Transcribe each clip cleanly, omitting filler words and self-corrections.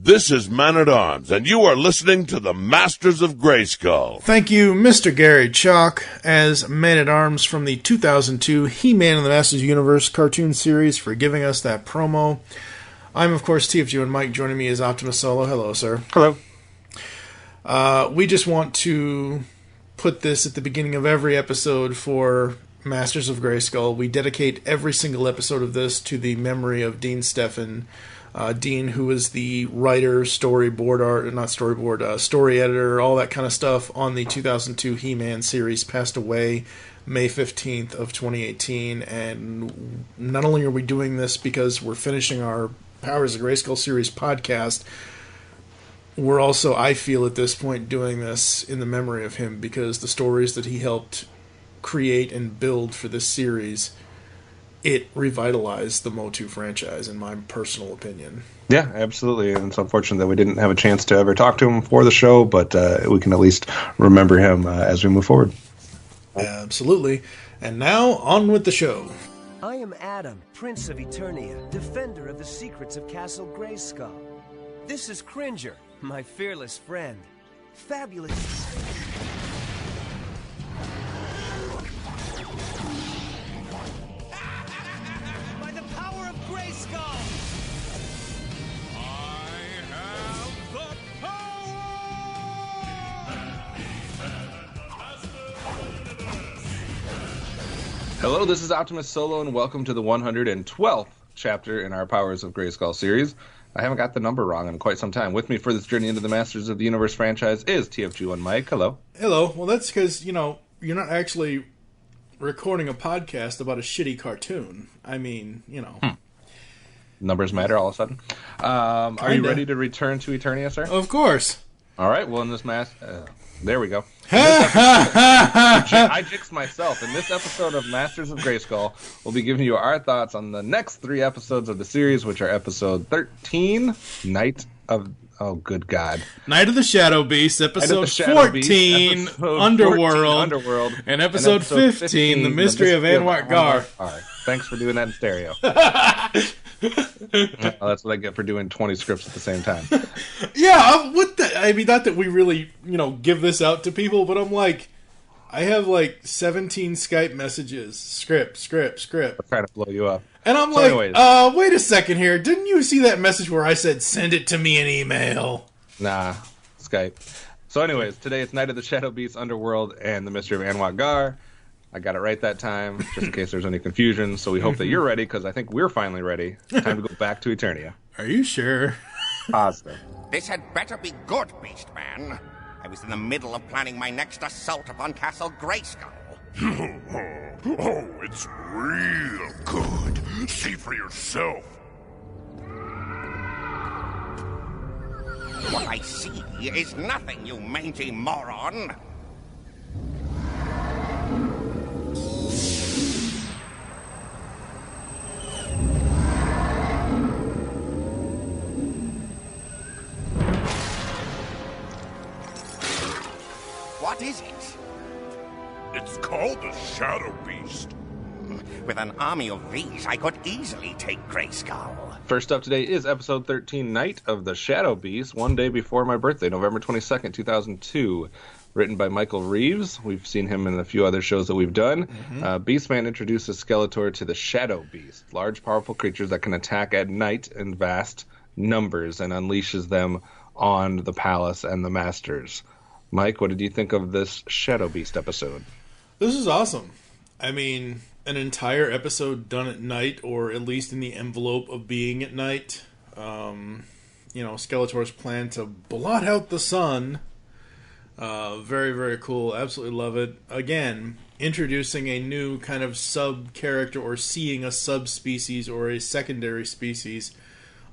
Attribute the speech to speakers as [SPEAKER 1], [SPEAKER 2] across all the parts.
[SPEAKER 1] This is Man-at-Arms, and you are listening to the Masters of Grayskull.
[SPEAKER 2] Thank you, Mr. Gary Chalk, as Man-at-Arms from the 2002 He-Man and the Masters Universe cartoon series, for giving us that promo. I'm, of course, TFG1Mike. Joining me is OptimusSolo. Hello, sir.
[SPEAKER 3] Hello.
[SPEAKER 2] We just want to put this at the beginning of every episode for Masters of Grayskull. We dedicate every single episode of this to the memory of Dean Steffen. Dean, who was the writer, story editor, all that kind of stuff on the 2002 He-Man series, passed away May 15th of 2018. And not only are we doing this because we're finishing our Powers of Grayskull series podcast, we're also, I feel at this point, doing this in the memory of him, because the stories that he helped create and build for this series, it revitalized the Motu franchise, in my personal opinion.
[SPEAKER 3] Yeah, absolutely. And it's unfortunate that we didn't have a chance to ever talk to him for the show, but we can at least remember him as we move forward.
[SPEAKER 2] Absolutely. And now, on with the show.
[SPEAKER 4] I am Adam, Prince of Eternia, defender of the secrets of Castle Grayskull. This is Cringer, my fearless friend. Fabulous. By the power of Grayskull!
[SPEAKER 5] I have the power!
[SPEAKER 3] Hello, this is OptimusSolo, and welcome to the 112th chapter in our Powers of Grayskull series. I haven't got the number wrong in quite some time. With me for this journey into the Masters of the Universe franchise is TFG1Mike. Hello.
[SPEAKER 2] Hello. Well, that's because, you're not actually recording a podcast about a shitty cartoon. I mean,
[SPEAKER 3] Numbers matter all of a sudden. Are you ready to return to Eternia, sir?
[SPEAKER 2] Of course.
[SPEAKER 3] All right. Well, in this there we go. I jinxed myself. In this episode of Masters of Grayskull, we'll be giving you our thoughts on the next 3 episodes of the series, which are episode 13, Night of... Oh, good God.
[SPEAKER 2] Night of the Shadow Beast, episode 14, Underworld, and episode 15, The Mystery of Anwat Gar.
[SPEAKER 3] All right. Thanks for doing that in stereo. Well, that's what I get for doing 20 scripts at the same time.
[SPEAKER 2] Yeah, not that we really, give this out to people, but I'm like, I have 17 Skype messages, script.
[SPEAKER 3] I'm trying to blow you up.
[SPEAKER 2] And I'm wait a second here. Didn't you see that message where I said, send it to me in email?
[SPEAKER 3] Nah, Skype. So anyways, today it's Night of the Shadow Beast, Underworld, and the Mystery of Anwat Gar. I got it right that time, just in case there's any confusion. So we hope that you're ready, because I think we're finally ready. Time to go back to Eternia.
[SPEAKER 2] Are you sure?
[SPEAKER 3] Positive.
[SPEAKER 6] This had better be good, Beast Man. I was in the middle of planning my next assault upon Castle Grayskull.
[SPEAKER 5] Oh, it's real good. See for yourself.
[SPEAKER 6] What I see is nothing, you mangy moron. What is it?
[SPEAKER 5] It's called the Shadow Beast.
[SPEAKER 6] With an army of these, I could easily take Grayskull.
[SPEAKER 3] First up today is episode 13, Night of the Shadow Beast, one day before my birthday, November 22nd, 2002. Written by Michael Reeves. We've seen him in a few other shows that we've done. Beastman introduces Skeletor to the Shadow Beast, large, powerful creatures that can attack at night in vast numbers, and unleashes them on the palace and the Masters. Mike, what did you think of this Shadow Beast episode?
[SPEAKER 2] This is awesome. I mean, an entire episode done at night, or at least in the envelope of being at night. Skeletor's plan to blot out the sun. Very, very cool. Absolutely love it. Again, introducing a new kind of sub-character, or seeing a subspecies or a secondary species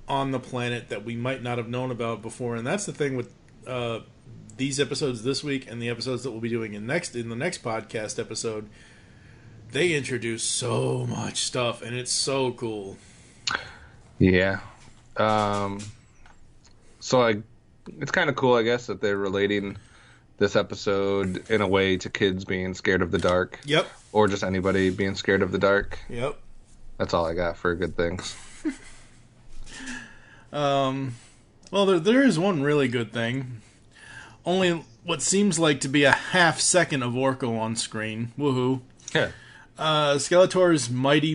[SPEAKER 2] on the planet that we might not have known about before. And that's the thing with these episodes this week and the episodes that we'll be doing in the next podcast episode. They introduce so much stuff, and it's so cool.
[SPEAKER 3] Yeah. So it's kind of cool, I guess, that they're relating this episode in a way to kids being scared of the dark.
[SPEAKER 2] Yep.
[SPEAKER 3] Or just anybody being scared of the dark.
[SPEAKER 2] Yep.
[SPEAKER 3] That's all I got for good things.
[SPEAKER 2] Well, there is one really good thing. Only what seems like to be a half second of Orko on screen. Woohoo.
[SPEAKER 3] Yeah.
[SPEAKER 2] Skeletor's nighty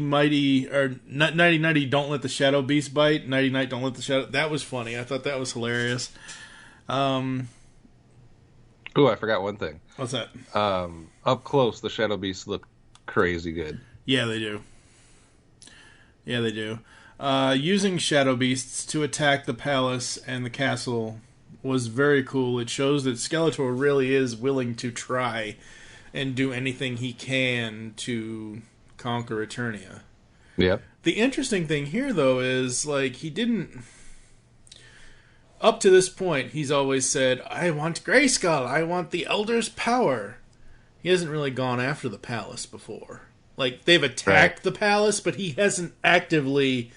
[SPEAKER 2] don't let the Shadow Beast bite. Nighty night don't let the Shadow... That was funny. I thought that was hilarious.
[SPEAKER 3] Ooh, I forgot one thing.
[SPEAKER 2] What's that?
[SPEAKER 3] Up close, the Shadow Beasts look crazy good.
[SPEAKER 2] Yeah, they do. Yeah, they do. Using Shadow Beasts to attack the palace and the castle was very cool. It shows that Skeletor really is willing to try and do anything he can to conquer Eternia.
[SPEAKER 3] Yep.
[SPEAKER 2] The interesting thing here, though, is, like, he didn't... Up to this point, he's always said, I want Grayskull, I want the Elder's power. He hasn't really gone after the palace before. Like, they've attacked the palace, but he hasn't actively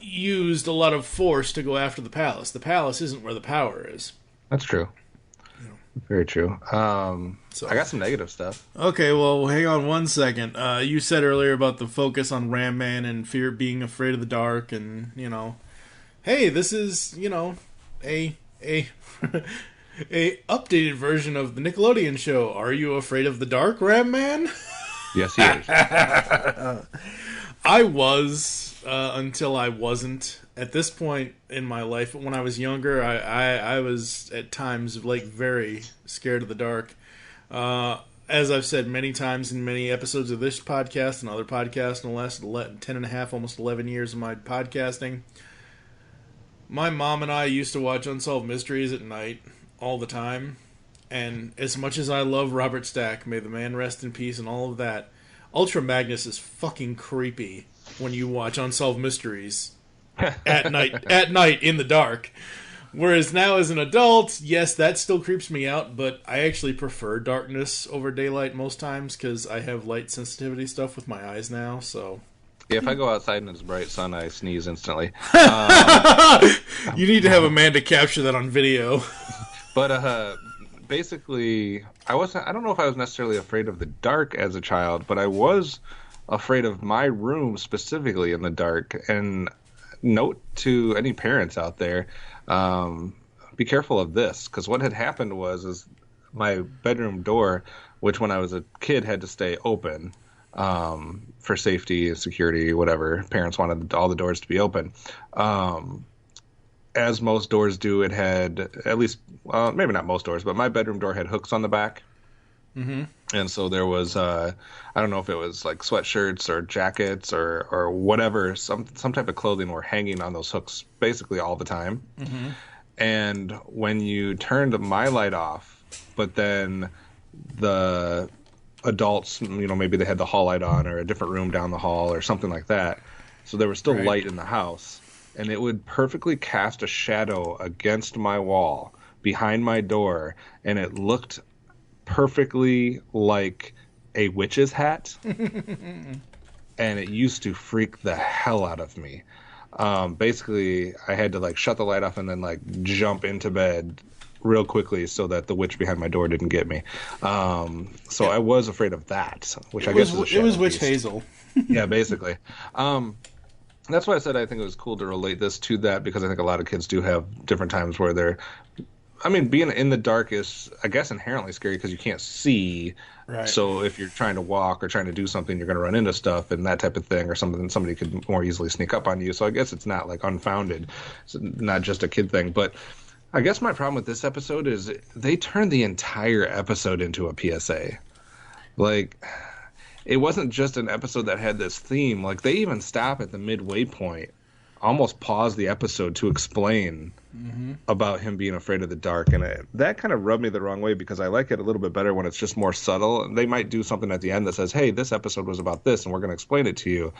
[SPEAKER 2] used a lot of force to go after the palace. The palace isn't where the power is.
[SPEAKER 3] That's true. Very true. I got some negative stuff.
[SPEAKER 2] Okay, well, hang on one second. You said earlier about the focus on Ram Man and being afraid of the dark, and, you know, hey, this is, you know, a updated version of the Nickelodeon show. Are you afraid of the dark, Ram Man?
[SPEAKER 3] Yes, he is.
[SPEAKER 2] I was until I wasn't. At this point in my life, when I was younger, I was at times like very scared of the dark. As I've said many times in many episodes of this podcast and other podcasts in the last 10 and a half, almost 11 years of my podcasting, my mom and I used to watch Unsolved Mysteries at night all the time. And as much as I love Robert Stack, may the man rest in peace and all of that, Ultra Magnus is fucking creepy when you watch Unsolved Mysteries at night in the dark. Whereas now as an adult, yes, that still creeps me out, but I actually prefer darkness over daylight most times because I have light sensitivity stuff with my eyes now, so...
[SPEAKER 3] Yeah, if I go outside and it's bright sun, I sneeze instantly.
[SPEAKER 2] You need to have Amanda capture that on video.
[SPEAKER 3] But basically, I don't know if I was necessarily afraid of the dark as a child, but I was afraid of my room specifically in the dark. And note to any parents out there, be careful of this, because what had happened was my bedroom door, which when I was a kid had to stay open for safety, security, whatever. Parents wanted all the doors to be open. As most doors do, it had at least, well, maybe not most doors, but my bedroom door had hooks on the back. Mm-hmm. And so there was, I don't know if it was like sweatshirts or jackets or whatever, some type of clothing were hanging on those hooks basically all the time. Mm-hmm. And when you turned my light off, but then the adults, you know, maybe they had the hall light on or a different room down the hall or something like that. So there was still light in the house. And it would perfectly cast a shadow against my wall behind my door. And it looked perfectly like a witch's hat. And it used to freak the hell out of me. Basically, I had to like shut the light off and then like jump into bed real quickly so that the witch behind my door didn't get me. So I was afraid of that, which I guess is a shadow
[SPEAKER 2] It was Witch
[SPEAKER 3] beast.
[SPEAKER 2] Hazel.
[SPEAKER 3] Yeah, basically. That's why I said I think it was cool to relate this to that, because I think a lot of kids do have different times where they're... I mean, being in the dark is, I guess, inherently scary because you can't see. Right. So if you're trying to walk or trying to do something, you're going to run into stuff and that type of thing, or something somebody could more easily sneak up on you. So I guess it's not like unfounded. It's not just a kid thing. But I guess my problem with this episode is they turned the entire episode into a PSA. Like... It wasn't just an episode that had this theme. Like, they even stop at the midway point, almost pause the episode to explain about him being afraid of the dark. And that kind of rubbed me the wrong way, because I like it a little bit better when it's just more subtle. And they might do something at the end that says, hey, this episode was about this, and we're going to explain it to you.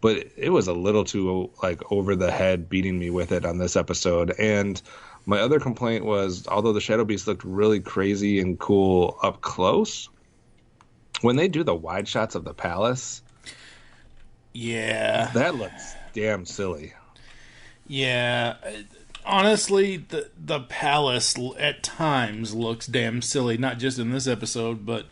[SPEAKER 3] But it was a little too, like, over the head beating me with it on this episode. And my other complaint was, although the Shadow Beast looked really crazy and cool up close, when they do the wide shots of the palace,
[SPEAKER 2] yeah,
[SPEAKER 3] that looks damn silly.
[SPEAKER 2] Yeah, honestly, the palace at times looks damn silly. Not just in this episode, but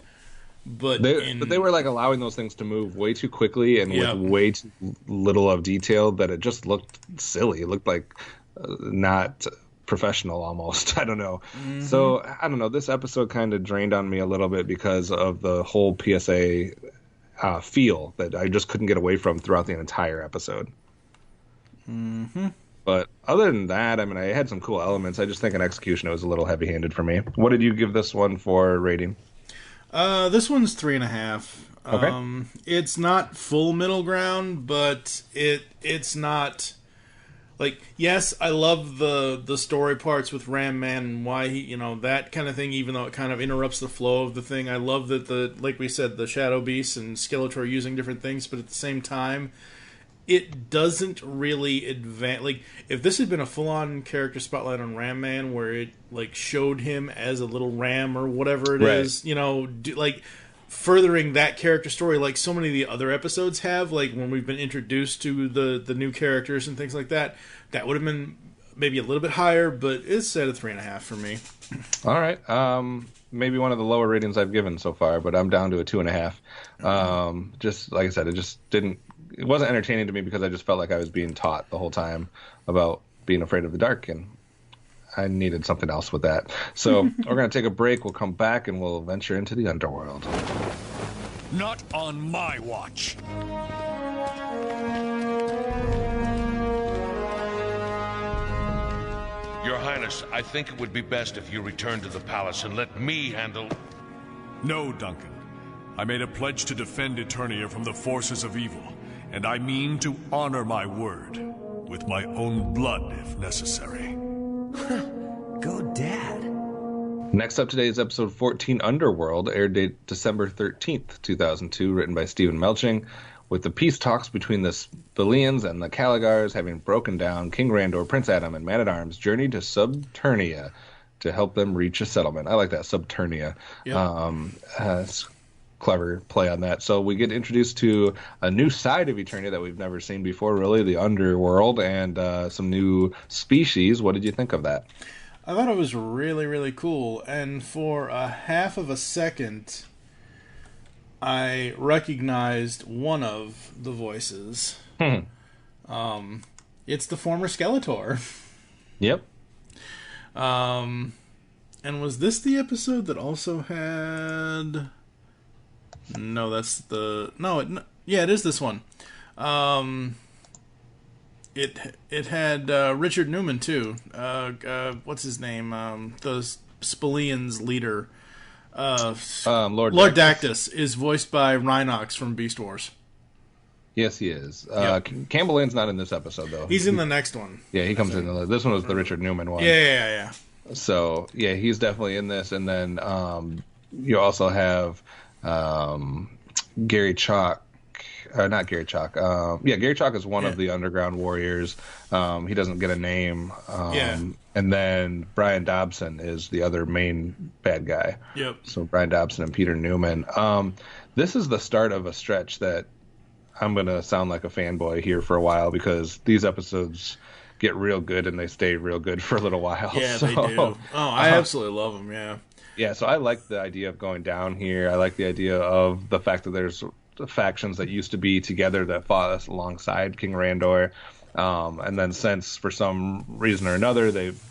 [SPEAKER 2] they were like allowing those things to move way too quickly and with way too little of detail that it just looked silly. It looked like
[SPEAKER 3] not professional almost. I don't know. So I don't know. This episode kind of drained on me a little bit because of the whole PSA feel that I just couldn't get away from throughout the entire episode. But other than that, I mean, I had some cool elements. I just think in execution it was a little heavy-handed for me. What did you give this one for rating?
[SPEAKER 2] This one's 3.5.
[SPEAKER 3] Okay.
[SPEAKER 2] It's not full middle ground, but it's not like, yes, I love the story parts with Ram Man and why he, that kind of thing, even though it kind of interrupts the flow of the thing. I love that like we said, the Shadow Beast and Skeletor are using different things, but at the same time, it doesn't really advance. Like, if this had been a full-on character spotlight on Ram Man, where it like showed him as a little ram or whatever it is, like furthering that character story, like so many of the other episodes have, like when we've been introduced to the new characters and things like that, that would have been maybe a little bit higher. But it's set at 3.5 for me.
[SPEAKER 3] All right. Maybe one of the lower ratings I've given so far, but I'm down to a 2.5. Just like I said, it wasn't entertaining to me because I just felt like I was being taught the whole time about being afraid of the dark, and I needed something else with that. So we're going to take a break. We'll come back, and we'll venture into the Underworld.
[SPEAKER 5] Not on my watch.
[SPEAKER 1] Your Highness, I think it would be best if you return to the palace and let me handle...
[SPEAKER 5] No, Duncan. I made a pledge to defend Eternia from the forces of evil, and I mean to honor my word, with my own blood if necessary.
[SPEAKER 4] Go, Dad.
[SPEAKER 3] Next up today is episode 14, Underworld, aired date December 13th, 2002, written by Stephen Melching, with the peace talks between the Spilians and the Caligars having broken down. King Randor, Prince Adam, and Man-at-Arms journey to Subternia to help them reach a settlement. I like that, Subternia.
[SPEAKER 2] Yep.
[SPEAKER 3] It's clever play on that. So we get introduced to a new side of Eternia that we've never seen before, really, the Underworld, and some new species. What did you think of that?
[SPEAKER 2] I thought it was really, really cool. And for a half of a second, I recognized one of the voices. It's the former Skeletor.
[SPEAKER 3] Yep.
[SPEAKER 2] And was this the episode that also had... No, that's the... No, yeah, it is this one. It had Richard Newman, too. What's his name? The Spilians leader.
[SPEAKER 3] Lord
[SPEAKER 2] Dactus is voiced by Rhinox from Beast Wars.
[SPEAKER 3] Yes, he is.
[SPEAKER 2] Yep.
[SPEAKER 3] Campbell Ann's not in this episode, though.
[SPEAKER 2] He's in the next one.
[SPEAKER 3] Yeah, he comes in. This one was the Richard Newman one.
[SPEAKER 2] Yeah.
[SPEAKER 3] So, yeah, he's definitely in this. And then you also have Gary Chalk. Not Gary Chalk. Gary Chalk is one of the Underground Warriors. He doesn't get a name. And then Brian Dobson is the other main bad guy.
[SPEAKER 2] Yep.
[SPEAKER 3] So Brian Dobson and Peter Newman. This is the start of a stretch that I'm going to sound like a fanboy here for a while, because these episodes get real good and they stay real good for a little while.
[SPEAKER 2] Yeah, they do. Oh, I absolutely love them, yeah.
[SPEAKER 3] Yeah, so I like the idea of going down here. I like the idea of the fact that there's factions that used to be together that fought alongside King Randor. And then since, for some reason or another, they've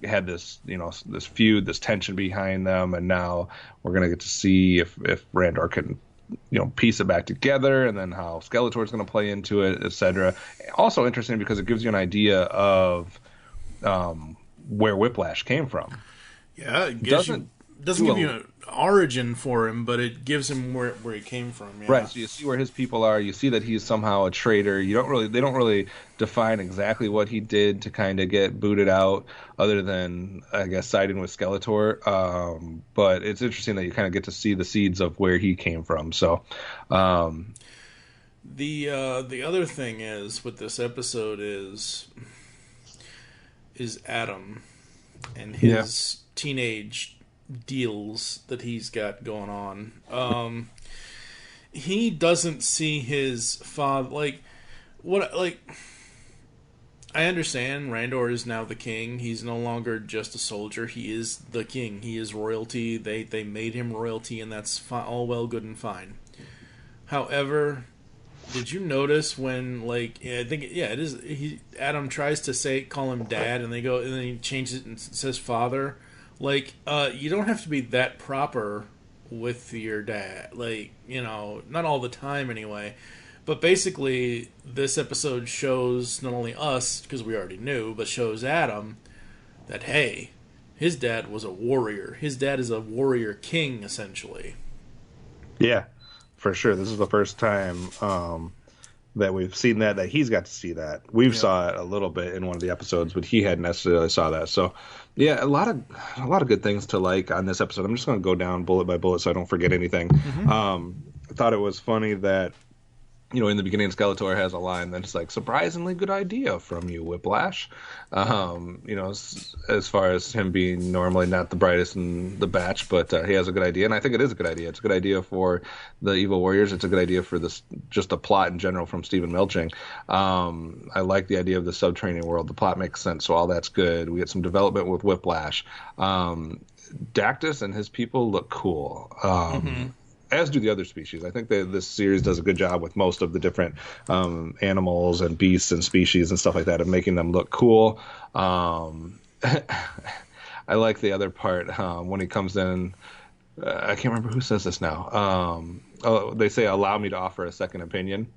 [SPEAKER 3] had this, this feud, this tension behind them, and now we're going to get to see if Randor can, piece it back together, and then how Skeletor is going to play into it, etc. Also interesting because it gives you an idea of where Whiplash came from.
[SPEAKER 2] Yeah, it doesn't give you an origin for him, but it gives him where he came from. Yeah.
[SPEAKER 3] Right. So you see where his people are. You see that he's somehow a traitor. They don't really define exactly what he did to kind of get booted out, other than, I guess, siding with Skeletor. But it's interesting that you kind of get to see the seeds of where he came from. So,
[SPEAKER 2] the other thing is with this episode is Adam and his teenage deals that he's got going on. He doesn't see his father I understand Randor is now the king. He's no longer just a soldier. He is the king. He is royalty. They made him royalty, and that's all well, good, and fine. However, Did you notice when, like, I think, yeah, it is. Adam tries to call him Dad, and then he changes it and says Father. Like, you don't have to be that proper with your dad. Like, not all the time anyway. But basically, this episode shows not only us, because we already knew, but shows Adam that, hey, his dad was a warrior. His dad is a warrior king, essentially.
[SPEAKER 3] Yeah, for sure. This is the first time that we've seen that he's got to see that. We've saw it a little bit in one of the episodes, but he hadn't necessarily saw that. So, yeah, a lot of good things to like on this episode. I'm just going to go down bullet by bullet so I don't forget anything. I thought it was funny that, in the beginning, Skeletor has a line that's like, surprisingly good idea from you, Whiplash. As far as him being normally not the brightest in the batch, but he has a good idea, and I think it is a good idea. It's a good idea for the Evil Warriors. It's a good idea for just the plot in general from Stephen Milching. I like the idea of the subterranean world. The plot makes sense, so all that's good. We get some development with Whiplash. Dactus and his people look cool. As do the other species. I think this series does a good job with most of the different animals and beasts and species and stuff like that of making them look cool. I like the other part when he comes in. I can't remember who says this now. They say, allow me to offer a second opinion.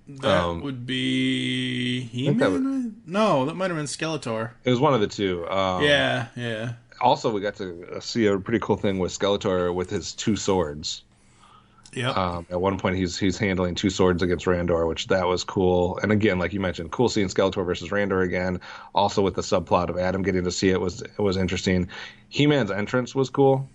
[SPEAKER 2] That would be He-Man? No, that might have been Skeletor.
[SPEAKER 3] It was one of the two.
[SPEAKER 2] Yeah.
[SPEAKER 3] Also, we got to see a pretty cool thing with Skeletor with his two swords.
[SPEAKER 2] Yeah.
[SPEAKER 3] At one point, he's handling two swords against Randor, which that was cool. And again, like you mentioned, cool seeing Skeletor versus Randor again. Also, with the subplot of Adam getting to see it was interesting. He-Man's entrance was cool.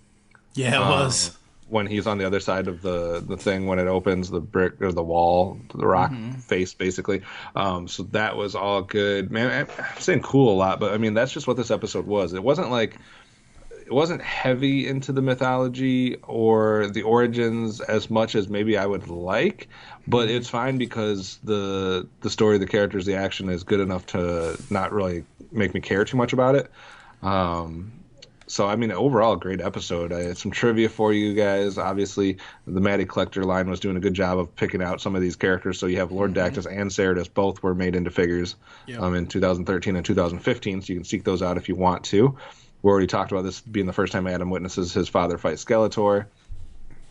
[SPEAKER 2] Yeah, it was.
[SPEAKER 3] When he's on the other side of the thing, when it opens, the brick or the wall, the rock face, basically. So that was all good. Man, I'm saying cool a lot, but I mean, that's just what this episode was. It wasn't heavy into the mythology or the origins as much as maybe I would like, but it's fine because the story, the characters, the action is good enough to not really make me care too much about it. So, I mean, overall, a great episode. I had some trivia for you guys. Obviously, the Matty Collector line was doing a good job of picking out some of these characters. So you have Lord Dactus and Ceratus. Both were made into figures in 2013 and 2015, so you can seek those out if you want to. We already talked about this being the first time Adam witnesses his father fight Skeletor.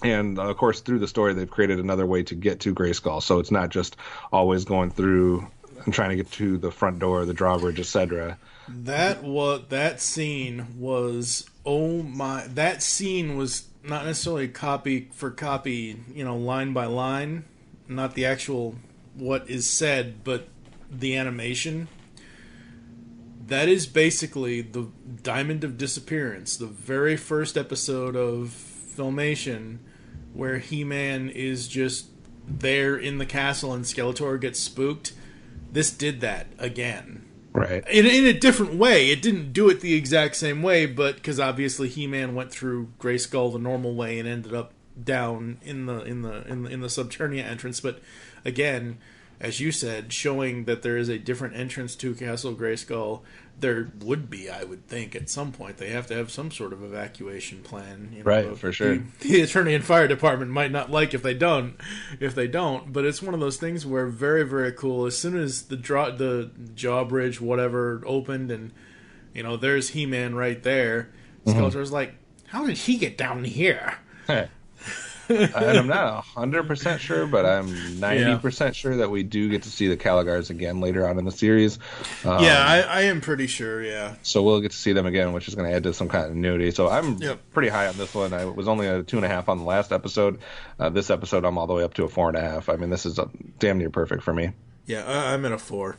[SPEAKER 3] And, of course, through the story, they've created another way to get to Grayskull. So it's not just always going through and trying to get to the front door, the drawbridge, etc.
[SPEAKER 2] That scene was, oh my, that scene was not necessarily copy for copy, line by line, not the actual what is said, but the animation. That is basically the Diamond of Disappearance, the very first episode of Filmation, where He-Man is just there in the castle and Skeletor gets spooked. This did that again.
[SPEAKER 3] Right.
[SPEAKER 2] In a different way. It didn't do it the exact same way, but because obviously He-Man went through Grayskull the normal way and ended up down in the Subternia entrance. But again, as you said, showing that there is a different entrance to Castle Grayskull. There would be, I would think, at some point. They have to have some sort of evacuation plan.
[SPEAKER 3] Right, for sure.
[SPEAKER 2] The Attorney and Fire Department might not like if they don't, but it's one of those things where very, very cool. As soon as the drawbridge, whatever, opened and, there's He-Man right there, Skeletor's like, how did he get down here?
[SPEAKER 3] And I'm not 100% sure, but I'm 90% sure that we do get to see the Caligars again later on in the series.
[SPEAKER 2] I am pretty sure, yeah.
[SPEAKER 3] So we'll get to see them again, which is going to add to some continuity. So I'm pretty high on this one. I was only a 2.5 on the last episode. This episode, I'm all the way up to a 4.5. I mean, this is damn near perfect for me.
[SPEAKER 2] Yeah, I'm at a 4.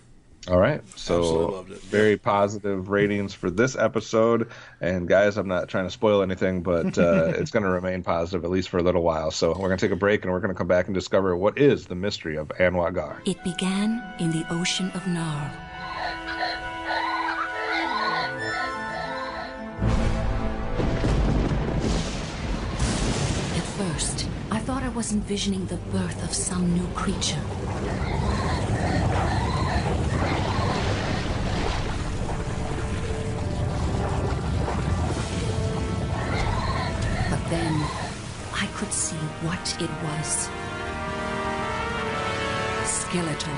[SPEAKER 3] All right, so
[SPEAKER 2] absolutely loved it.
[SPEAKER 3] Very positive ratings for this episode. And guys, I'm not trying to spoil anything, but it's going to remain positive at least for a little while. So we're going to take a break, and we're going to come back and discover what is the mystery of Anwat Gar.
[SPEAKER 7] It began in the ocean of Narl. At first, I thought I was envisioning the birth of some new creature. Then I could see what it was. Skeletor.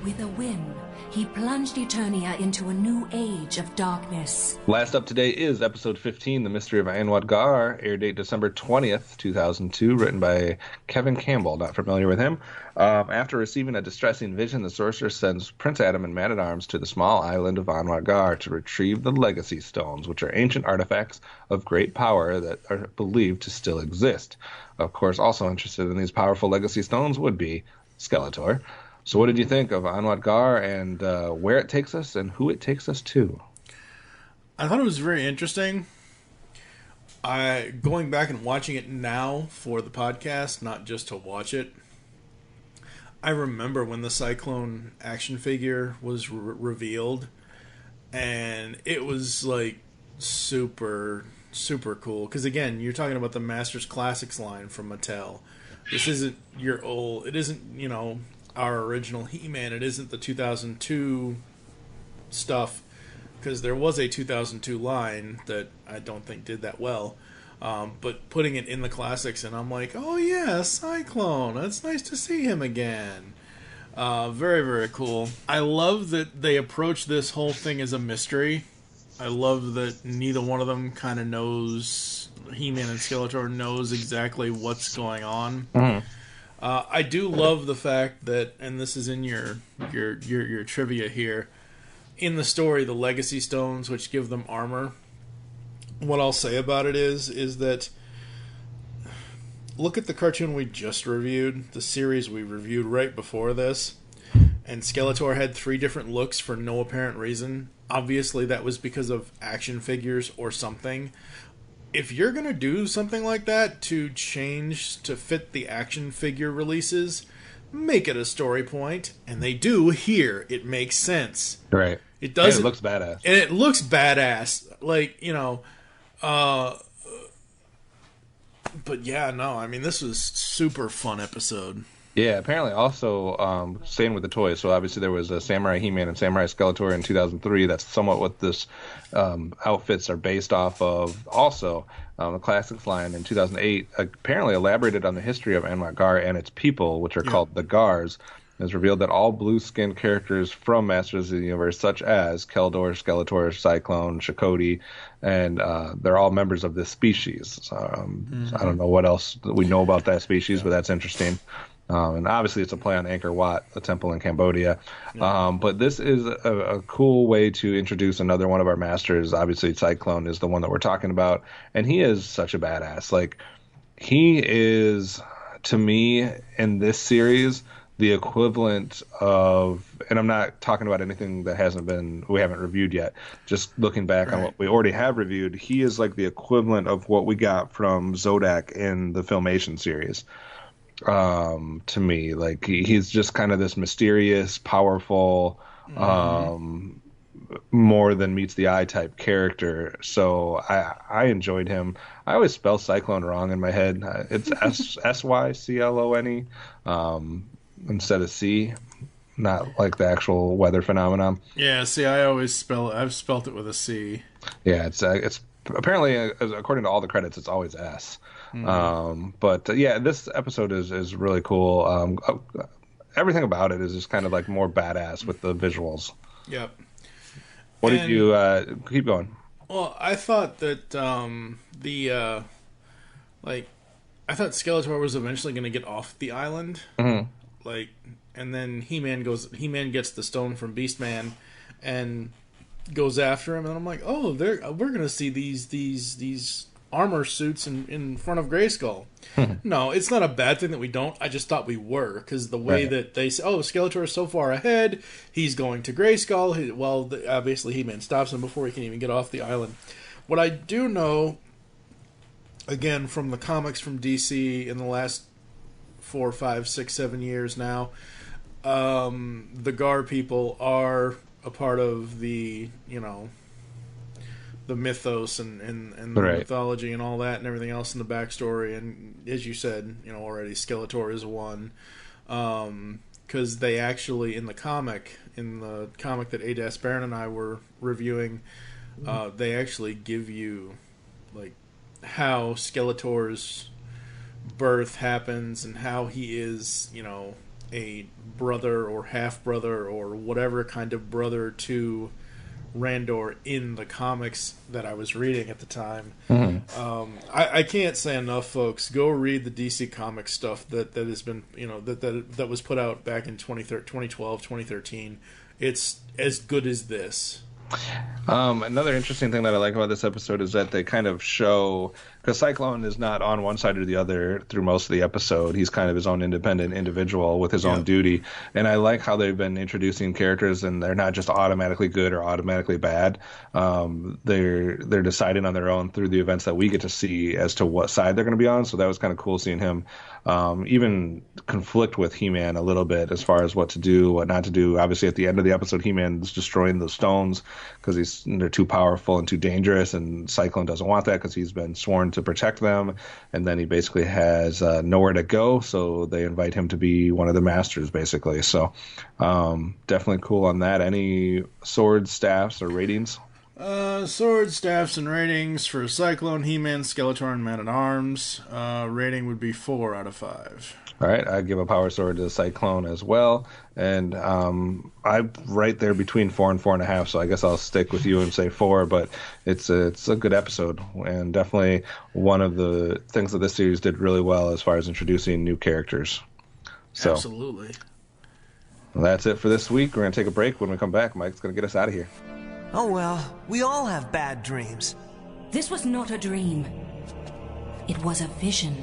[SPEAKER 7] With a whim, he plunged Eternia into a new age of darkness.
[SPEAKER 3] Last up today is episode 15, The Mystery of Anwat Gar, air date December 20th, 2002, written by Kevin Campbell. Not familiar with him. After receiving a distressing vision, the sorcerer sends Prince Adam and Man-at-Arms to the small island of Anwat Gar to retrieve the Legacy Stones, which are ancient artifacts of great power that are believed to still exist. Of course, also interested in these powerful Legacy Stones would be Skeletor. So what did you think of Anwat Gar and where it takes us and who it takes us to?
[SPEAKER 2] I thought it was very interesting. Going back and watching it now for the podcast, not just to watch it, I remember when the Cyclone action figure was revealed, and it was like super, super cool. Because again, you're talking about the Masters Classics line from Mattel. This isn't your old, it isn't, our original He-Man. It isn't the 2002 stuff, because there was a 2002 line that I don't think did that well. But putting it in the classics, and I'm like, oh yeah, Cyclone. It's nice to see him again. Very, very cool. I love that they approach this whole thing as a mystery. I love that neither one of them kind of knows, He-Man and Skeletor knows exactly what's going on. Mm-hmm. I do love the fact that, and this is in your trivia here, in the story, the Legacy Stones, which give them armor, what I'll say about it is that, look at the cartoon we just reviewed, the series we reviewed right before this, and Skeletor had 3 different looks for no apparent reason. Obviously that was because of action figures or something. If you're going to do something like that to change to fit the action figure releases, make it a story point. And they do here. It makes sense.
[SPEAKER 3] Right.
[SPEAKER 2] It does.
[SPEAKER 3] And it looks badass.
[SPEAKER 2] And it looks badass. Like, but yeah, no, I mean, this was super fun episode.
[SPEAKER 3] Yeah, apparently also staying with the toys. So obviously there was a Samurai He-Man and Samurai Skeletor in 2003. That's somewhat what this outfits are based off of. Also, the Classics line in 2008 apparently elaborated on the history of Anwat Gar and its people, which are called the Gars. It was revealed that all blue-skinned characters from Masters of the Universe, such as Keldor, Skeletor, Cyclone, Shakoti, and they're all members of this species. I don't know what else we know about that species, but that's interesting. And obviously it's a play on Angkor Wat, the temple in Cambodia. But this is a cool way to introduce another one of our masters. Obviously Cyclone is the one that we're talking about, and he is such a badass. Like, he is, to me, in this series, the equivalent of, and I'm not talking about anything that we haven't reviewed yet, just looking back on what we already have reviewed, he is like the equivalent of what we got from Zodak in the Filmation series. To me, like, he's just kind of this mysterious, powerful, more than meets the eye type character. So I enjoyed him. I always spell Cyclone wrong in my head. It's Syclone instead of C, not like the actual weather phenomenon.
[SPEAKER 2] Yeah, see, I've spelt it with a C.
[SPEAKER 3] Yeah, it's apparently, according to all the credits, it's always S. But yeah, this episode is really cool. Everything about it is just kind of like more badass with the visuals.
[SPEAKER 2] Yep.
[SPEAKER 3] What did you keep going?
[SPEAKER 2] Well, I thought that I thought Skeletor was eventually going to get off the island, and then He-Man gets the stone from Beastman and goes after him, and I'm like, oh, we're going to see these armor suits in front of Grayskull. No, it's not a bad thing that we don't. I just thought we were, because the way that they say, oh, Skeletor is so far ahead, he's going to Grayskull. Obviously He-Man stops him before he can even get off the island. What I do know, again, from the comics from DC in the last 4, 5, 6, 7 years now, the Gar people are a part of the, mythos and the
[SPEAKER 3] Right.
[SPEAKER 2] mythology and all that and everything else in the backstory. And as you said, already, Skeletor is one. Because they actually, in the comic that Adas Baron and I were reviewing, they actually give you, like, how Skeletor's birth happens and how he is, a brother or half-brother or whatever kind of brother to Randor in the comics that I was reading at the time. I can't say enough, folks. Go read the DC Comics stuff that has been, that was put out back in 2012, 2013. It's as good as this.
[SPEAKER 3] Another interesting thing that I like about this episode is that they kind of show, because Cyclone is not on one side or the other through most of the episode. He's kind of his own independent individual with his own duty. And I like how they've been introducing characters, and they're not just automatically good or automatically bad. They're deciding on their own through the events that we get to see as to what side they're going to be on. So that was kind of cool seeing him even conflict with He-Man a little bit as far as what to do, what not to do. Obviously, at the end of the episode, He-Man is destroying the stones because they're too powerful and too dangerous, and Cyclone doesn't want that because he's been sworn to protect them. And then he basically has nowhere to go, so they invite him to be one of the masters, basically. So definitely cool on that. Any swords, staffs, or ratings?
[SPEAKER 2] Swords, staffs, and ratings for Cyclone, He-Man, Skeletor, and Man-at-Arms. Rating would be 4 out of 5.
[SPEAKER 3] All right, I give a power sword to Cyclone as well, and I'm right there between 4 and 4.5. So I guess I'll stick with you and say 4. But it's a good episode, and definitely one of the things that this series did really well as far as introducing new characters. So
[SPEAKER 2] absolutely.
[SPEAKER 3] Well, that's it for this week. We're gonna take a break. When we come back, Mike's gonna get us out of here.
[SPEAKER 4] Oh well, we all have bad dreams.
[SPEAKER 7] This was not a dream. It was a vision.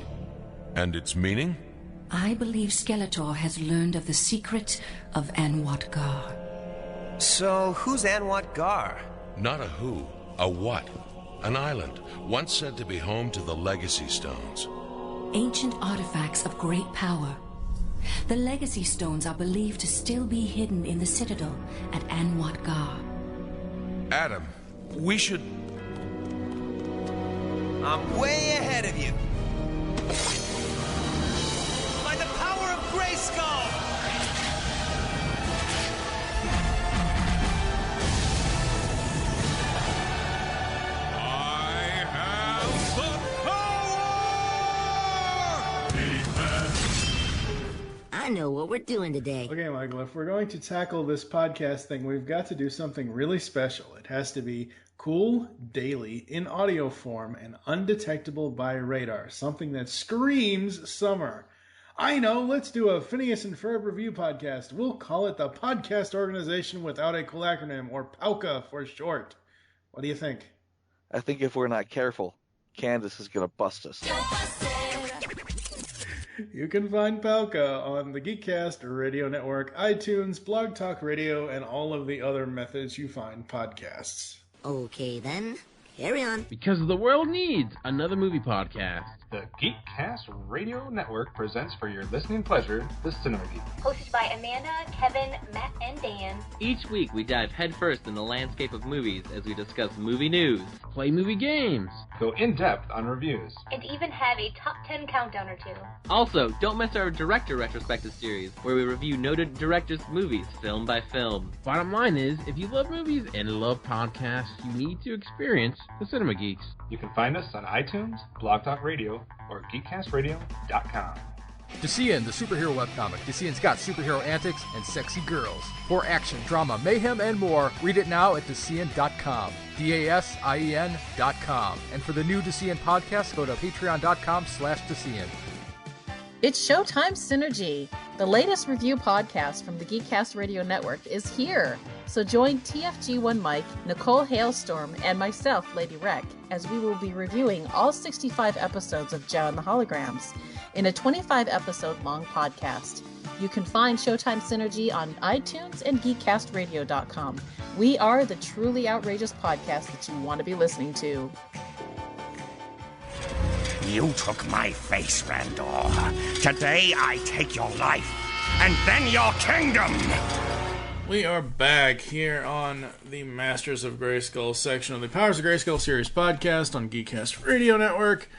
[SPEAKER 1] And its meaning?
[SPEAKER 7] I believe Skeletor has learned of the secret of Anwat Gar.
[SPEAKER 4] So, who's Anwat Gar?
[SPEAKER 1] Not a who, a what. An island, once said to be home to the Legacy Stones.
[SPEAKER 7] Ancient artifacts of great power. The Legacy Stones are believed to still be hidden in the Citadel at Anwat Gar.
[SPEAKER 1] Adam, we should...
[SPEAKER 4] I'm way ahead of you. By the power of Grayskull!
[SPEAKER 5] I have the power!
[SPEAKER 8] I know what we're doing today.
[SPEAKER 2] Okay, Michael, if we're going to tackle this podcast thing, we've got to do something really special. It has to be cool, daily, in audio form, and undetectable by radar. Something that screams summer. I know, let's do a Phineas and Ferb review podcast. We'll call it the Podcast Organization Without a Cool Acronym, or POWCA for short. What do you think?
[SPEAKER 9] I think if we're not careful, Candace is going to bust us.
[SPEAKER 2] You can find POWCA on the Geekcast Radio Network, iTunes, Blog Talk Radio, and all of the other methods you find podcasts.
[SPEAKER 8] Okay then, carry on.
[SPEAKER 10] Because the world needs another movie podcast.
[SPEAKER 11] The Geekcast Radio Network presents for your listening pleasure the Cinema Geek.
[SPEAKER 12] Hosted by Amanda, Kevin, Matt, and Dan.
[SPEAKER 10] Each week we dive headfirst in the landscape of movies as we discuss movie news, play movie games,
[SPEAKER 11] go in-depth on reviews,
[SPEAKER 12] and even have a top 10 countdown or two.
[SPEAKER 10] Also, don't miss our director retrospective series, where we review noted directors' movies film by film. Bottom line is, if you love movies and love podcasts, you need to experience the Cinema Geeks.
[SPEAKER 11] You can find us on iTunes, Blog Talk Radio, or GeekCastRadio.com.
[SPEAKER 13] DeCian, the superhero webcomic. DeCian's got superhero antics and sexy girls. For action, drama, mayhem, and more, read it now at DeCian.com. DASIEN.com. And for the new DeCian podcast, go to patreon.com/DeCian.
[SPEAKER 14] It's Showtime Synergy. The latest review podcast from the Geekcast Radio Network is here. So join TFG1Mike, Nicole Hailstorm, and myself, Lady Rec, as we will be reviewing all 65 episodes of Joe and the Holograms in a 25-episode-long podcast. You can find Showtime Synergy on iTunes and GeekCastRadio.com. We are the truly outrageous podcast that you want to be listening to.
[SPEAKER 6] You took my face, Randor. Today I take your life, and then your kingdom!
[SPEAKER 2] We are back here on the Masters of Grayskull section of the Powers of Grayskull Series podcast on Geekcast Radio Network.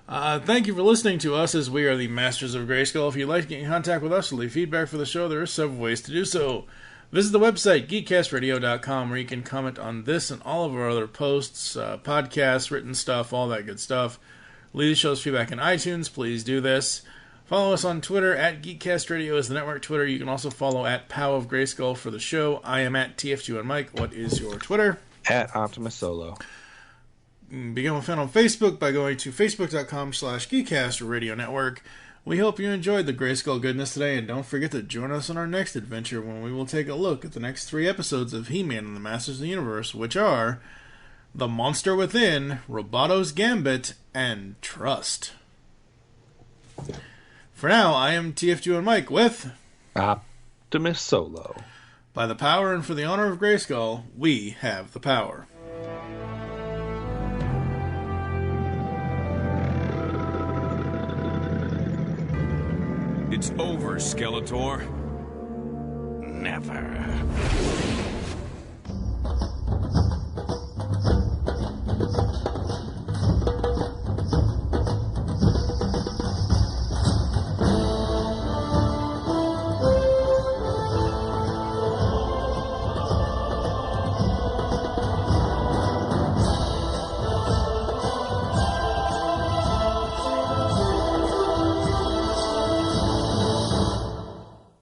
[SPEAKER 2] Thank you for listening to us as we are the Masters of Grayskull. If you'd like to get in contact with us or leave feedback for the show, there are several ways to do so. Visit the website, geekcastradio.com, where you can comment on this and all of our other posts, podcasts, written stuff, all that good stuff. Leave the show's feedback in iTunes. Please do this. Follow us on Twitter, at Geekcast Radio is the network Twitter. You can also follow at Powers of Grayskull for the show. I am at TFG1Mike. What is your Twitter?
[SPEAKER 3] At OptimusSolo.
[SPEAKER 2] Become a fan on Facebook by going to facebook.com/Geekcast Radio Network. We hope you enjoyed the Grayskull goodness today, and don't forget to join us on our next adventure when we will take a look at the next 3 episodes of He-Man and the Masters of the Universe, which are The Monster Within, Roboto's Gambit, and Trust. For now, I am TFG1Mike with
[SPEAKER 3] OptimusSolo.
[SPEAKER 2] By the power and for the honor of Grayskull, we have the power.
[SPEAKER 5] It's over, Skeletor.
[SPEAKER 6] Never.